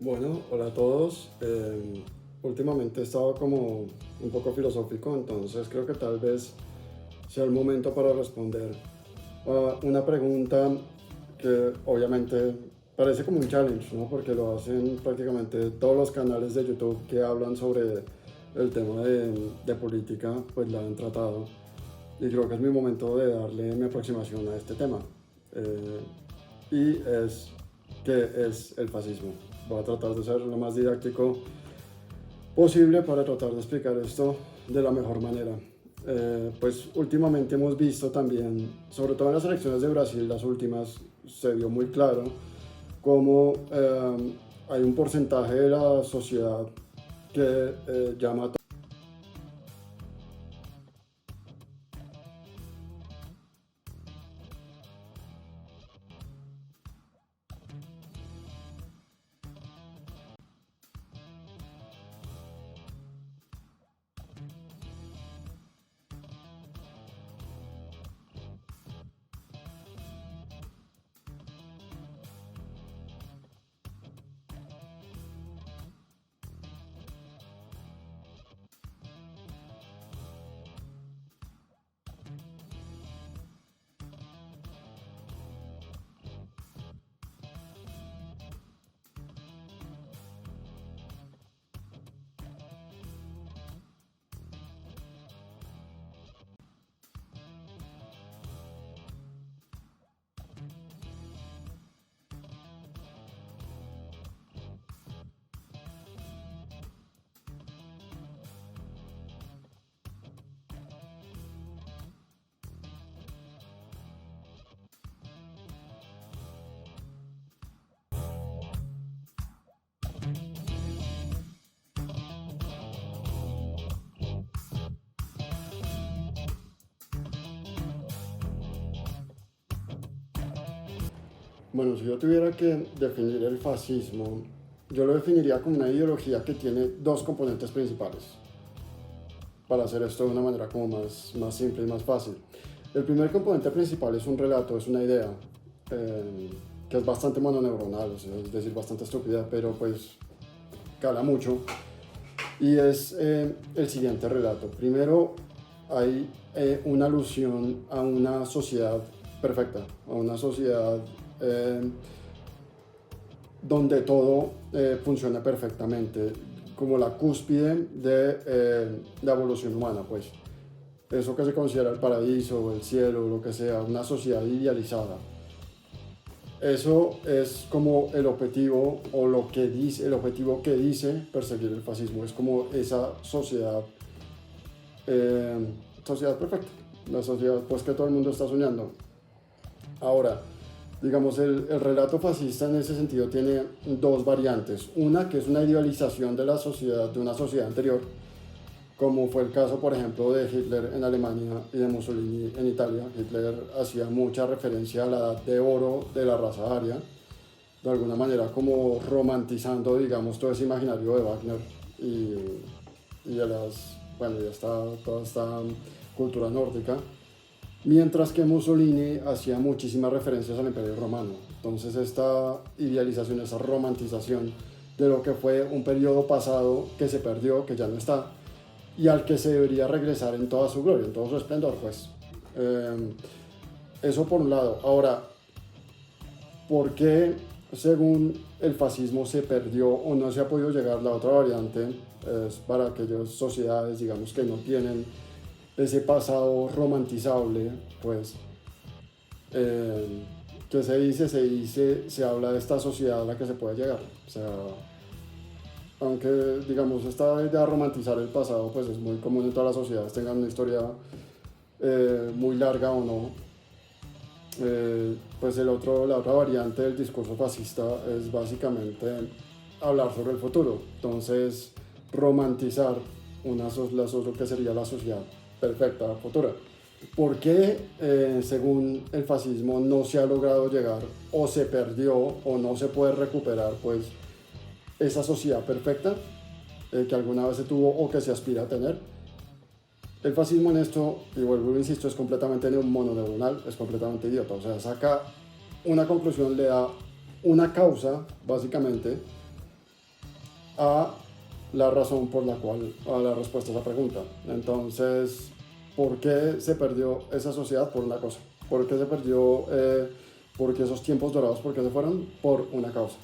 Bueno, hola a todos. Últimamente he estado como un poco filosófico, entonces creo que tal vez sea el momento para responder a una pregunta que obviamente parece como un challenge, ¿no? Porque lo hacen prácticamente todos los canales de YouTube que hablan sobre el tema de política, pues la han tratado. Y creo que es mi momento de darle mi aproximación a este tema. Eh, y es ¿Qué es el fascismo? Voy a tratar de ser lo más didáctico posible para tratar de explicar esto de la mejor manera. Pues últimamente hemos visto también, sobre todo en las elecciones de Brasil, las últimas, se vio muy claro cómo hay un porcentaje de la sociedad que llama. Bueno, si yo tuviera que definir el fascismo, yo lo definiría como una ideología que tiene dos componentes principales, para hacer esto de una manera como más simple y más fácil. El primer componente principal es un relato, es una idea, que es bastante mononeuronal, o sea, es decir, bastante estúpida, pero pues cala mucho. Y es el siguiente relato. Primero hay una alusión a una sociedad perfecta, a una sociedad eh, donde todo funciona perfectamente, como la cúspide de la evolución humana, pues. Eso que se considera el paraíso, el cielo, lo que sea, una sociedad idealizada. Eso es como el objetivo o lo que dice, el objetivo que dice perseguir el fascismo. Es como esa sociedad, eh, sociedad perfecta, la sociedad pues que todo el mundo está soñando. Ahora, digamos, el relato fascista en ese sentido tiene dos variantes. Una que es una idealización de la sociedad, de una sociedad anterior, como fue el caso, por ejemplo, de Hitler en Alemania y de Mussolini en Italia. Hitler hacía mucha referencia a la edad de oro de la raza aria, de alguna manera como romantizando, digamos, todo ese imaginario de Wagner y de bueno, ya está toda esta cultura nórdica. Mientras que Mussolini hacía muchísimas referencias al Imperio Romano. Entonces esta idealización, esa romantización de lo que fue un periodo pasado que se perdió, que ya no está, y al que se debería regresar en toda su gloria, en todo su esplendor, pues. Eh, Eso por un lado. Ahora, ¿por qué según el fascismo se perdió o no se ha podido llegar? La otra variante es para aquellas sociedades, digamos, que no tienen ese pasado romantizable, pues, eh, que se habla de esta sociedad a la que se puede llegar. O sea, aunque, digamos, esta idea de romantizar el pasado, pues es muy común en todas las sociedades, tengan una historia muy larga o no. Pues la otra variante del discurso fascista es básicamente hablar sobre el futuro. Entonces, romantizar lo que sería la sociedad perfecta, futura. ¿Por qué, según el fascismo, no se ha logrado llegar o se perdió o no se puede recuperar, pues, esa sociedad perfecta que alguna vez se tuvo o que se aspira a tener? El fascismo en esto, y vuelvo, insisto, es completamente mononeuronal, es completamente idiota. O sea, saca una conclusión, le da una causa, básicamente, a la razón por la cual, a la respuesta a esa pregunta. Entonces, ¿por qué se perdió esa sociedad? Por una cosa. ¿Por qué se perdió? Porque esos tiempos dorados, ¿por qué se fueron? Por una causa.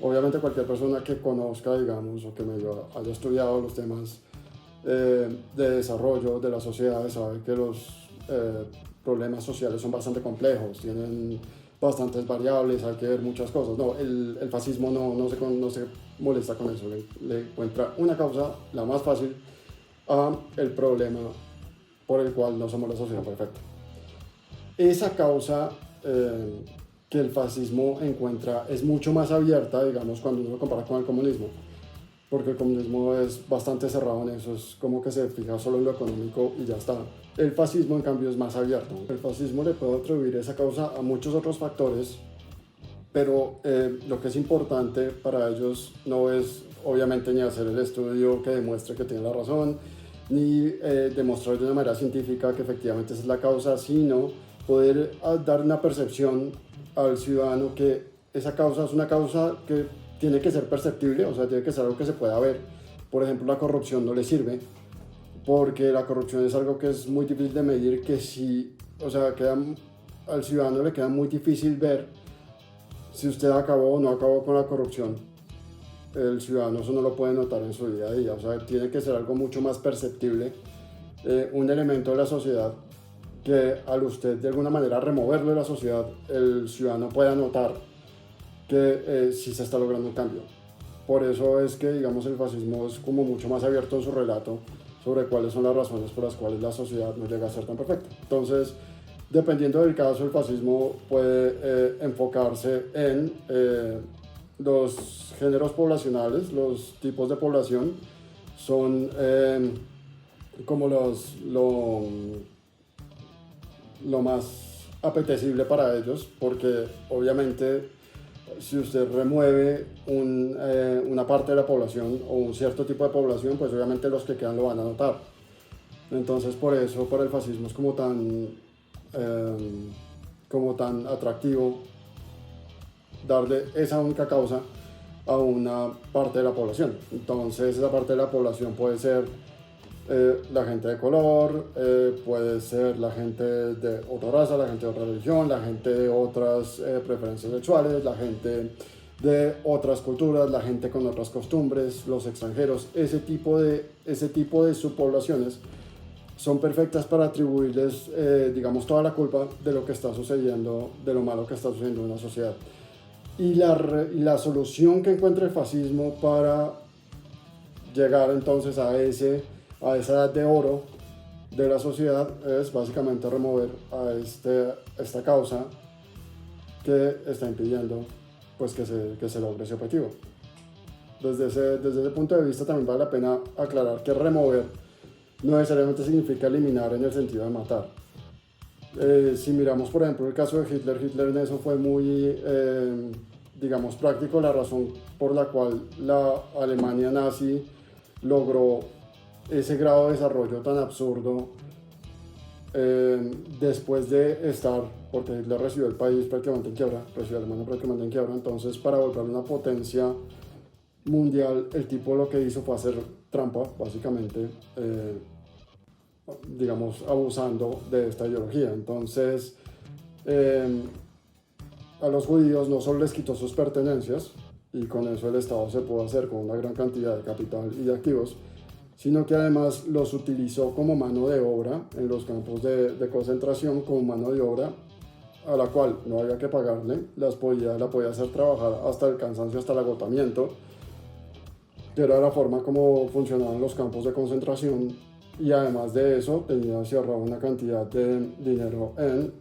Obviamente cualquier persona que conozca, digamos, o que medio haya estudiado los temas de desarrollo de la sociedad sabe que los problemas sociales son bastante complejos, tienen bastantes variables, hay que ver muchas cosas. No, el fascismo no se molesta con eso, le encuentra una causa, la más fácil, a el problema por el cual no somos la sociedad perfecta. Esa causa que el fascismo encuentra es mucho más abierta, digamos, cuando uno lo compara con el comunismo, porque el comunismo es bastante cerrado en eso, es como que se fija solo en lo económico y ya está. El fascismo, en cambio, es más abierto. El fascismo le puede atribuir esa causa a muchos otros factores, pero lo que es importante para ellos no es, obviamente, ni hacer el estudio que demuestre que tiene la razón, ni demostrar de una manera científica que efectivamente esa es la causa, sino poder dar una percepción al ciudadano que esa causa es una causa que tiene que ser perceptible, o sea, tiene que ser algo que se pueda ver. Por ejemplo, la corrupción no le sirve, porque la corrupción es algo que es muy difícil de medir, que si, o sea, al ciudadano le queda muy difícil ver si usted acabó o no acabó con la corrupción. El ciudadano eso no lo puede notar en su día a día, o sea, tiene que ser algo mucho más perceptible, un elemento de la sociedad que al usted de alguna manera removerlo de la sociedad, el ciudadano pueda notar que sí se está logrando un cambio. Por eso es que, digamos, el fascismo es como mucho más abierto en su relato sobre cuáles son las razones por las cuales la sociedad no llega a ser tan perfecta. Entonces, dependiendo del caso, el fascismo puede enfocarse en los géneros poblacionales, los tipos de población, son como lo más apetecible para ellos, porque obviamente si usted remueve una parte de la población o un cierto tipo de población, pues obviamente los que quedan lo van a notar. Entonces por eso para el fascismo es como tan atractivo darle esa única causa a una parte de la población. Entonces esa parte de la población puede ser la gente de color, puede ser la gente de otra raza, la gente de otra religión, la gente de otras preferencias sexuales, la gente de otras culturas, la gente con otras costumbres, los extranjeros. Ese tipo de subpoblaciones son perfectas para atribuirles, digamos, toda la culpa de lo que está sucediendo, de lo malo que está sucediendo en una sociedad. Y la solución que encuentra el fascismo para llegar entonces a esa edad de oro de la sociedad es básicamente remover a esta causa que está impidiendo pues, que se logre ese objetivo. Desde ese punto de vista también vale la pena aclarar que remover no necesariamente significa eliminar en el sentido de matar. Si miramos por ejemplo el caso de Hitler en eso fue muy, digamos, práctico, la razón por la cual la Alemania nazi logró ese grado de desarrollo tan absurdo después de estar, porque Hitler recibió el país prácticamente en quiebra, recibió a Alemania prácticamente en quiebra, entonces para volver una potencia mundial, el tipo lo que hizo fue hacer trampa, básicamente, digamos, abusando de esta ideología. Entonces, a los judíos no solo les quitó sus pertenencias, y con eso el Estado se pudo hacer con una gran cantidad de capital y de activos, sino que además los utilizó como mano de obra en los campos de concentración, como mano de obra a la cual no había que pagarle, la podía hacer trabajar hasta el cansancio, hasta el agotamiento, que era la forma como funcionaban los campos de concentración, y además de eso tenía cerrado una cantidad de dinero en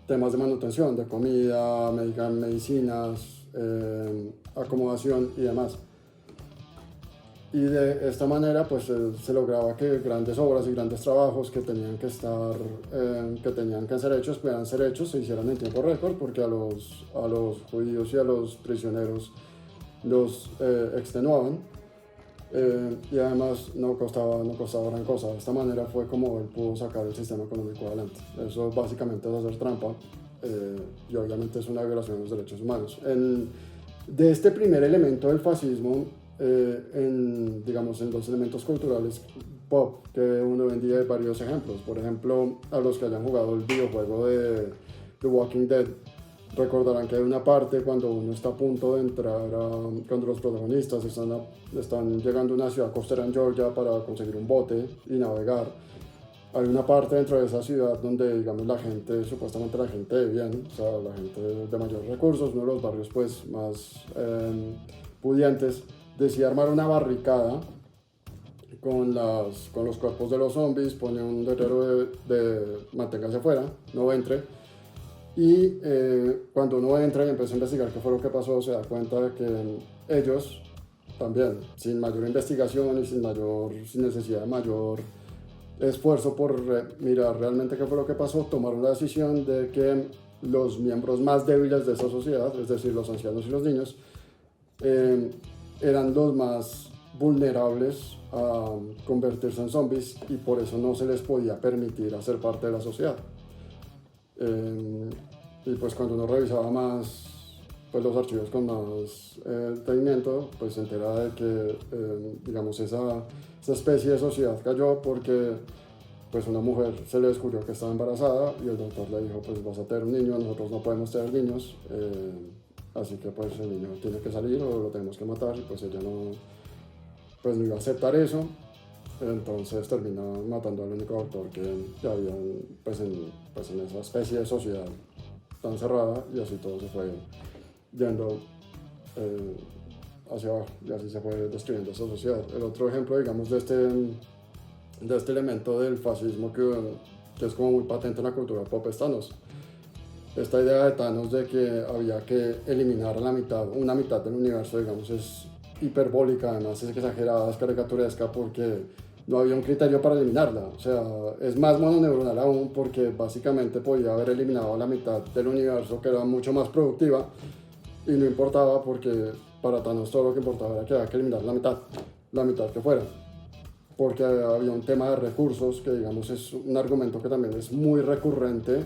temas de manutención, de comida, medicinas, acomodación y demás. Y de esta manera pues se lograba que grandes obras y grandes trabajos que tenían que ser hechos, pudieran ser hechos, se hicieran en tiempo récord, porque a los judíos y a los prisioneros los extenuaban, y además no costaba gran cosa. De esta manera fue como él pudo sacar el sistema económico adelante. Eso básicamente es hacer trampa, y obviamente es una violación de los derechos humanos. De este primer elemento del fascismo, digamos, en los elementos culturales pop, que uno vendía hay varios ejemplos. Por ejemplo, a los que hayan jugado el videojuego de The Walking Dead, recordarán que hay una parte cuando uno está a punto de entrar, cuando los protagonistas están llegando a una ciudad costera en Georgia para conseguir un bote y navegar. Hay una parte dentro de esa ciudad donde, digamos, la gente, supuestamente la gente de bien, o sea, la gente de mayores recursos, uno de los barrios pues más pudientes, decide armar una barricada con los cuerpos de los zombies, pone un letrero de manténgase afuera, no entre. Y cuando uno entra y empieza a investigar qué fue lo que pasó, se da cuenta de que ellos también, sin mayor investigación y sin necesidad de mayor esfuerzo por mirar realmente qué fue lo que pasó, tomaron la decisión de que los miembros más débiles de esa sociedad, es decir, los ancianos y los niños, eran los más vulnerables a convertirse en zombies y por eso no se les podía permitir hacer parte de la sociedad. Y pues cuando uno revisaba más pues los archivos con más detenimiento, pues se entera de que digamos esa especie de sociedad cayó porque pues una mujer se le descubrió que estaba embarazada y el doctor le dijo pues vas a tener un niño, nosotros no podemos tener niños, así que pues el niño tiene que salir o lo tenemos que matar y pues ella pues no iba a aceptar eso. Entonces termina matando al único doctor que había pues en esa especie de sociedad tan cerrada y así todo se fue yendo hacia abajo y así se fue destruyendo esa sociedad. El otro ejemplo, digamos, de este elemento del fascismo que es como muy patente en la cultura pop es Thanos. Esta idea de Thanos de que había que eliminar una mitad del universo, digamos, es hiperbólica, además es exagerada, es caricaturesca porque no había un criterio para eliminarla. O sea, es más mononeuronal aún porque básicamente podía haber eliminado la mitad del universo que era mucho más productiva y no importaba porque para Thanos todo lo que importaba era que había que eliminar la mitad que fuera. Porque había un tema de recursos que digamos es un argumento que también es muy recurrente,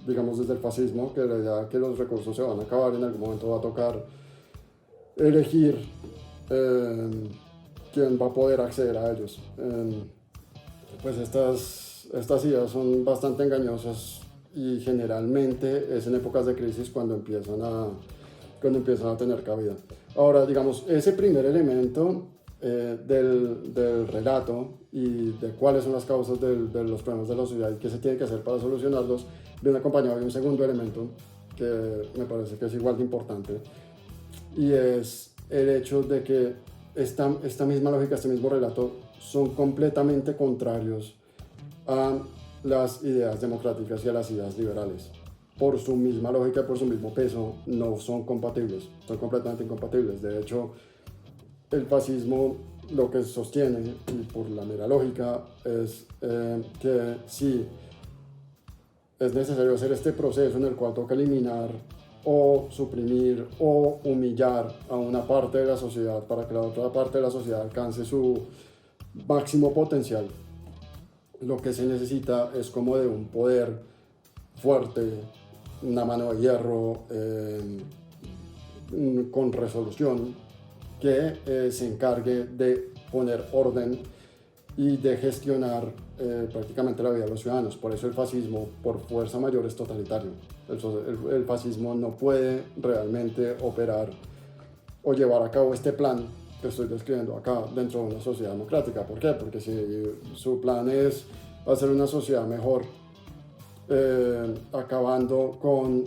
digamos desde el fascismo, que la idea de que los recursos se van a acabar y en algún momento va a tocar elegir quién va a poder acceder a ellos. Pues estas ideas son bastante engañosas y generalmente es en épocas de crisis cuando empiezan a tener cabida. Ahora, digamos, ese primer elemento del relato y de cuáles son las causas de los problemas de la sociedad y qué se tiene que hacer para solucionarlos, viene acompañado de un segundo elemento que me parece que es igual de importante y es el hecho de que esta misma lógica, este mismo relato son completamente contrarios a las ideas democráticas y a las ideas liberales. Por su misma lógica, por su mismo peso, no son compatibles, son completamente incompatibles. De hecho, el fascismo lo que sostiene, y por la mera lógica, es que sí es necesario hacer este proceso en el cual toca eliminar o suprimir o humillar a una parte de la sociedad para que la otra parte de la sociedad alcance su máximo potencial. Lo que se necesita es como de un poder fuerte, una mano de hierro con resolución que se encargue de poner orden y de gestionar prácticamente la vida de los ciudadanos. Por eso el fascismo, por fuerza mayor, es totalitario. El fascismo no puede realmente operar o llevar a cabo este plan que estoy describiendo acá dentro de una sociedad democrática. ¿Por qué? Porque si su plan es hacer una sociedad mejor, acabando con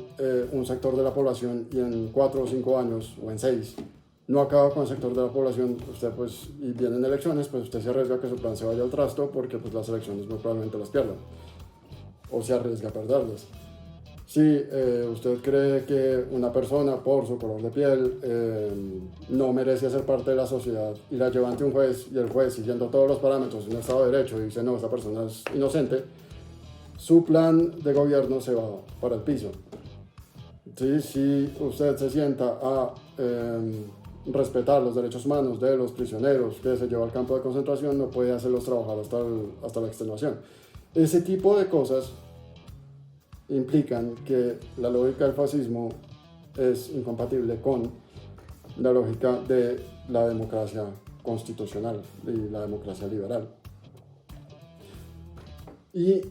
un sector de la población y en 4 o 5 años o en 6 no acaba con el sector de la población, usted pues, y vienen elecciones, pues usted se arriesga a que su plan se vaya al trasto porque pues las elecciones muy probablemente las pierdan o se arriesga a perderlas. Si usted cree que una persona por su color de piel no merece ser parte de la sociedad y la lleva ante un juez y el juez, siguiendo todos los parámetros de un Estado de Derecho, dice no, esta persona es inocente, su plan de gobierno se va para el piso. ¿Sí? Si usted se sienta a respetar los derechos humanos de los prisioneros que se lleva al campo de concentración, no puede hacerlos trabajar hasta la extenuación. Ese tipo de cosas implican que la lógica del fascismo es incompatible con la lógica de la democracia constitucional y la democracia liberal. Y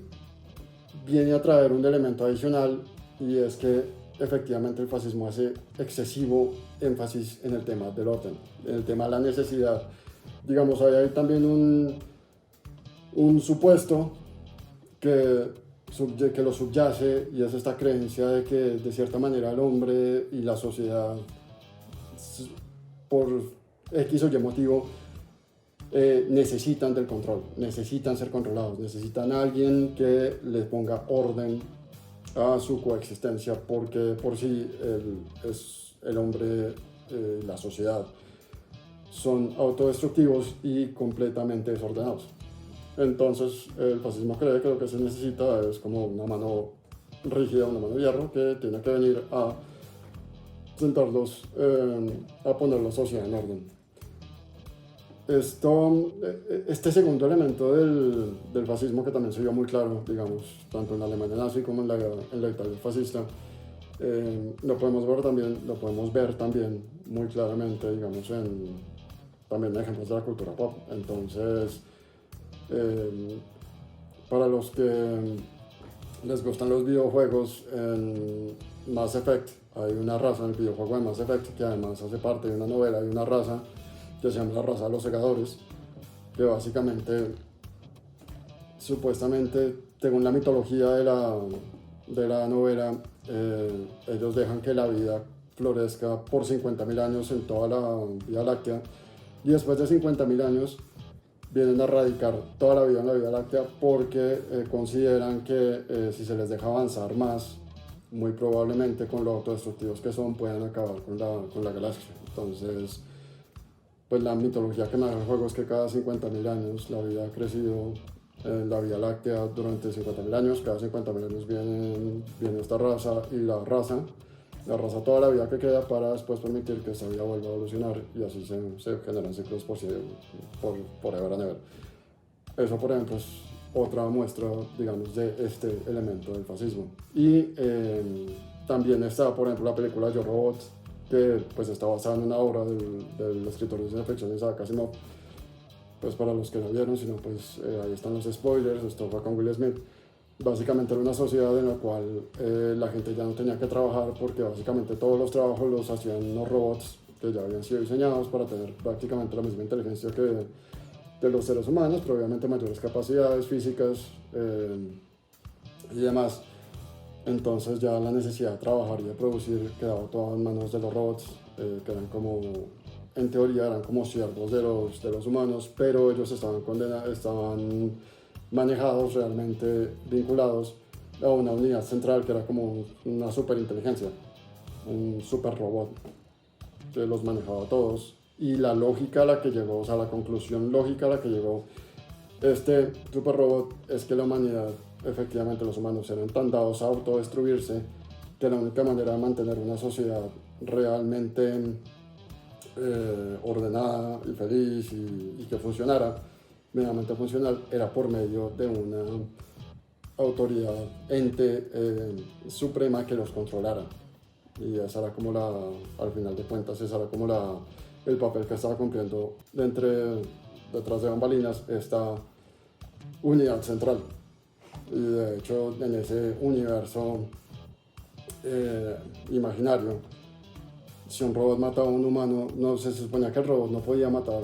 viene a traer un elemento adicional, y es que efectivamente el fascismo hace excesivo énfasis en el tema del orden, en el tema de la necesidad. Digamos, hay también un supuesto que lo subyace, y es esta creencia de que de cierta manera el hombre y la sociedad, por X o Y motivo, necesitan del control, necesitan ser controlados, necesitan a alguien que les ponga orden a su coexistencia, porque por sí el hombre, la sociedad, son autodestructivos y completamente desordenados. Entonces el fascismo cree que lo que se necesita es como una mano rígida, una mano de hierro que tiene que venir a sentarlos, a poner la sociedad en orden. Este segundo elemento del fascismo, que también se vio muy claro, digamos, tanto en la Alemania nazi como en la Italia fascista, lo podemos ver también muy claramente, digamos, también en ejemplos de la cultura pop. Entonces, para los que les gustan los videojuegos, en Mass Effect hay una raza en el videojuego de Mass Effect que además hace parte de una novela de una raza que se llama la raza de los segadores, que básicamente, supuestamente, según la mitología de la novela, ellos dejan que la vida florezca por 50.000 años en toda la Vía Láctea, y después de 50.000 años vienen a erradicar toda la vida en la Vía Láctea, porque consideran que si se les deja avanzar más, muy probablemente, con lo autodestructivos que son, pueden acabar con la galaxia. Entonces, pues la mitología que maneja el juego es que cada 50.000 años la vida ha crecido en la Vía Láctea durante 50.000 años. Cada 50.000 años viene esta raza y la raza toda la vida que queda, para después permitir que esta vida vuelva a evolucionar, y así se generan ciclos por ever and ever. Eso, por ejemplo, es otra muestra, digamos, de este elemento del fascismo. Y también está, por ejemplo, la película Yo Robot, que pues está basada en una obra del escritor de ciencia ficción Isaac Asimov. Pues para los que no vieron, sino pues ahí están los spoilers. Esto fue con Will Smith. Básicamente era una sociedad en la cual la gente ya no tenía que trabajar, porque básicamente todos los trabajos los hacían unos robots que ya habían sido diseñados para tener prácticamente la misma inteligencia que los seres humanos, pero obviamente mayores capacidades físicas y demás. Entonces ya la necesidad de trabajar y de producir quedaba toda en manos de los robots, que eran como, en teoría, eran como siervos de los humanos, pero ellos estaban manejados, realmente vinculados a una unidad central que era como una superinteligencia, un super robot que los manejaba a todos. Y la lógica a la que llegó, o sea, la conclusión lógica a la que llegó este super robot, es que la humanidad, efectivamente los humanos, eran tan dados a autodestruirse que la única manera de mantener una sociedad realmente ordenada y feliz y que funcionara, medianamente funcional, era por medio de una autoridad, ente suprema que los controlara. Y esa era como al final de cuentas, esa era como el papel que estaba cumpliendo detrás de bambalinas esta unidad central. Y de hecho, en ese universo imaginario, si un robot mataba a un humano, no se suponía que el robot no podía matar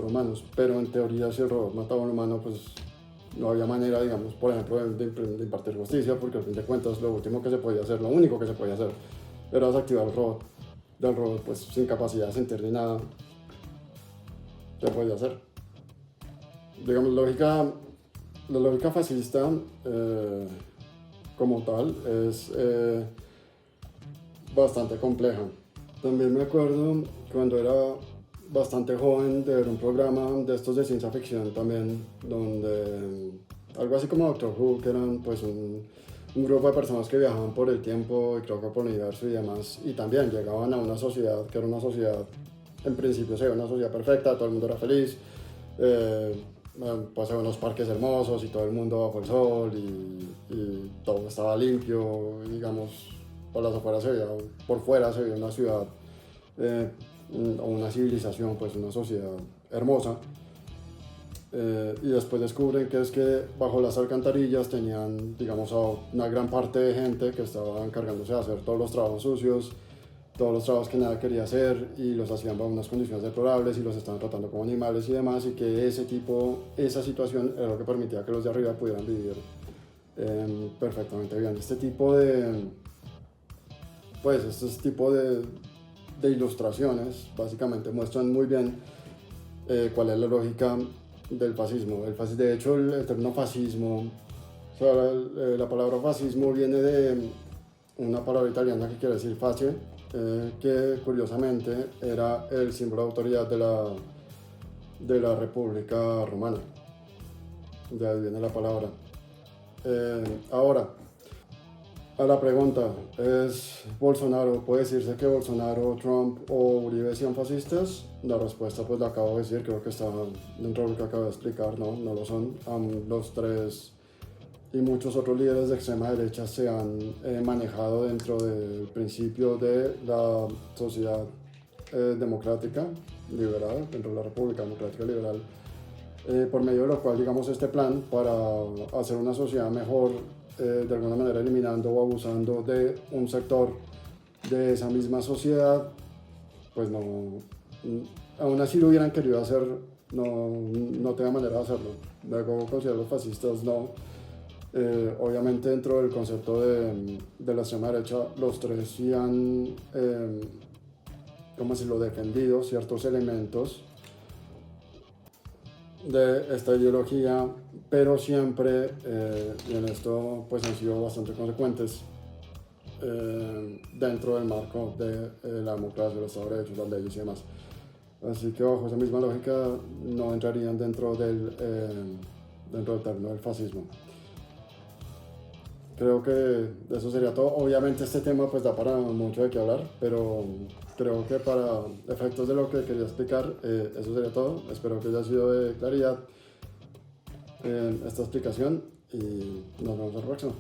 humanos, pero en teoría, si el robot mataba a un humano, pues no había manera, digamos, por ejemplo, de impartir justicia, porque al fin de cuentas lo único que se podía hacer era desactivar el robot. Del robot, pues sin capacidad de sentir ni nada, se podía hacer. Digamos, la lógica fascista como tal es bastante compleja. También me acuerdo cuando era bastante joven de ver un programa de estos de ciencia ficción también, donde algo así como Doctor Who, que eran pues un grupo de personas que viajaban por el tiempo y creo que por el universo y demás, y también llegaban a una sociedad que era una sociedad, en principio se veía una sociedad perfecta, todo el mundo era feliz, pasaban unos parques hermosos y todo el mundo bajo el sol y todo estaba limpio, digamos, por las afueras se veía, por fuera se veía una ciudad o una civilización, pues una sociedad hermosa. Y después descubren que es que bajo las alcantarillas tenían, digamos, a una gran parte de gente que estaba encargándose de hacer todos los trabajos sucios, todos los trabajos que nadie quería hacer y los hacían bajo unas condiciones deplorables y los estaban tratando como animales y demás, y que esa situación era lo que permitía que los de arriba pudieran vivir perfectamente bien. Este tipo de ilustraciones básicamente muestran muy bien cuál es la lógica del fascismo. De hecho, el término fascismo, o sea, la palabra fascismo viene de una palabra italiana que quiere decir face, que curiosamente era el símbolo de autoridad de la República Romana. De ahí viene la palabra. Ahora, a la pregunta, ¿puede decirse que Bolsonaro, Trump o Uribe sean fascistas? La respuesta pues la acabo de decir, creo que está dentro de lo que acabo de explicar, no lo son. Los tres y muchos otros líderes de extrema derecha se han manejado dentro del principio de la sociedad democrática liberal, dentro de la República Democrática Liberal, por medio de lo cual, digamos, este plan para hacer una sociedad mejor, de alguna manera eliminando o abusando de un sector de esa misma sociedad, pues no, aún así lo hubieran querido hacer, no tenía manera de hacerlo. Luego considero los fascistas no. Obviamente dentro del concepto de la extrema derecha, los tres sí han, defendido ciertos elementos de esta ideología, pero siempre, y en esto pues han sido bastante consecuentes, dentro del marco de la democracia, los Estados de Derecho, las leyes y demás. Así que bajo esa misma lógica no entrarían dentro del término del fascismo. Creo que eso sería todo. Obviamente este tema pues da para mucho de qué hablar, pero creo que para efectos de lo que quería explicar, eso sería todo. Espero que haya sido de claridad esta explicación y nos vemos en la próxima.